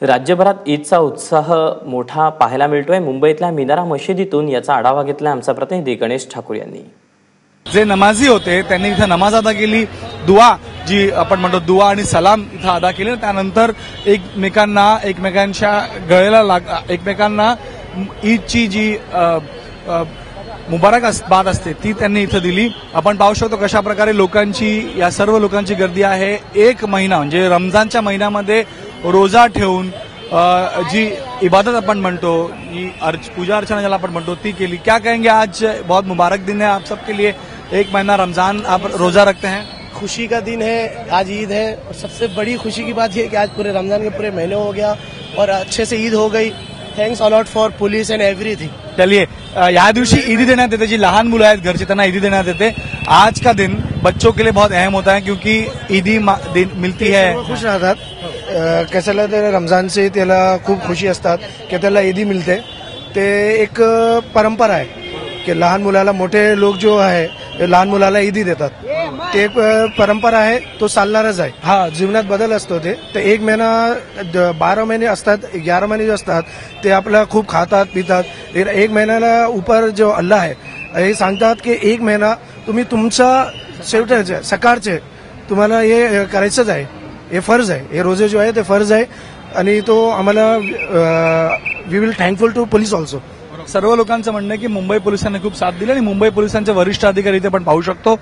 राज्यभरात ईदचा उत्साह मोठा पाहायला मिळतोय। मुंबईतल्या मिनारा मशिदीतून याचा आढावा घेतला आमचा प्रतिनिधी गणेश ठाकूर यांनी। जे नमाजी होते त्यांनी इथं नमाज अदा केली, दुआ जी आपण म्हणतो दुआ आणि सलाम इथं अदा केले। त्यानंतर एकमेकांच्या गळेला एकमेकांना ईदची जी मुबारकबाद असते ती त्यांनी इथं दिली। आपण पाहू शकतो कशा प्रकारे लोकांची या सर्व लोकांची गर्दी आहे। एक महिना म्हणजे रमजानच्या महिन्यामध्ये रोजा ठेवून जी इबादत अपन म्हणतो, पूजा अर्चना ज्याला अपन म्हणतो ती केली। क्या कहेंगे, आज बहुत मुबारक दिन है आप सबके लिए। एक महीना रमजान आप रोजा रखते हैं, खुशी का दिन है, आज ईद है। और सबसे बड़ी खुशी की बात यह है कि आज पूरे रमजान के पूरे महीने हो गया और अच्छे से ईद हो गई। Thanks a lot for police end everything. चलिए, या दिवशी ईदी देण्यात येते, जी लहान मुलं आहेत घरची त्यांना ईदी देण्यात येते। आज का दिन बच्चों के लिए बहुत अहम होता है क्योंकि ईदी मिलती है। खुश राहतात, कशाला ते रमजानचे त्याला खूप खुशी असतात की त्याला ईदी मिळते। ते एक परंपरा आहे की लहान मुलाला मोठे लोक जो आहे लहान मुलाला ईदी देतात। ते एक परंपरा आहे, तो चालणारच आहे। हा, जीवनात बदल असतो ते एक महिना 12 महिने असतात, 11 महिने जो असतात ते आपल्याला खूप खातात पितात। एक महिन्याला ऊपर जो अल्लाह आहे हे सांगतात की एक महिना तुम्ही तुमचा शेवटचे सकाळचे तुम्हाला हे करायचंच आहे, हे फर्ज आहे। हे रोजे जो आहे ते फर्ज आहे आणि तो आम्हाला we will thankful to police also. सर्व लोकांचं म्हणणं आहे की मुंबई पोलिसांनी खूप साथ दिली आणि मुंबई पोलिसांचे वरिष्ठ अधिकारी इथे आपण पाहू शकतो,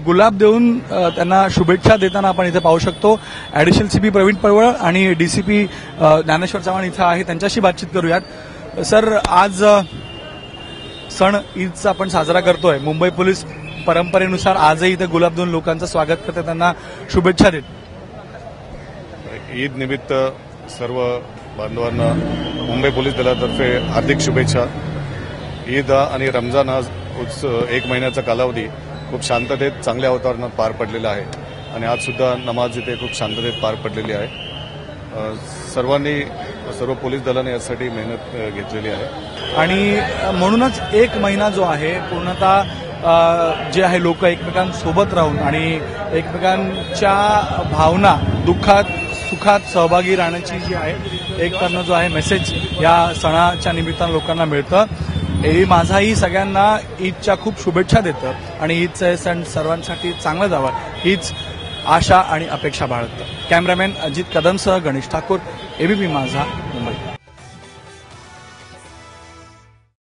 गुलाब देऊन त्यांना शुभेच्छा देताना आपण इथे पाहू शकतो। ऍडिशनल सीपी प्रवीण पळवळ आणि डीसीपी ज्ञानेश्वर चव्हाण इथे आहे, त्यांच्याशी बातचीत करूयात। सर, आज सण ईदचा आपण साजरा करतोय, मुंबई पोलीस परंपरेनुसार आजही इथे गुलाब देऊन लोकांचं स्वागत करते, त्यांना शुभेच्छा देत। ईद निमित्त सर्व बांधवांना मुंबई पोलीस दलातर्फे हार्दिक शुभेच्छा। ईद आणि रमजान हा एक महिन्याचा कालावधी खूप शांततेत चांगल्या वातावरणात पार पडलेला आहे आणि आज सुद्धा नमाज इथे खूप शांततेत पार पडलेली आहे। सर्व पोलीस दलाने यासाठी मेहनत घेतलेली आहे आणि म्हणूनच एक महिना जो आहे पूर्णतः जे आहे लोक एकमेकांसोबत राहून आणि एकमेकांच्या भावना दुःखात सुखात सहभागी राहण्याची जी आहे एक करणं जो आहे मेसेज या सणाच्या निमित्तानं लोकांना मिळतं। हे माझाही सगळ्यांना ईदच्या खूप शुभेच्छा देतं आणि ईदचा हे सण सर्वांसाठी चांगला जावा हीच आशा आणि अपेक्षा बाळगतं। कॅमेरामॅन अजित कदमसह गणेश ठाकूर, एबीपी माझा, मुंबई।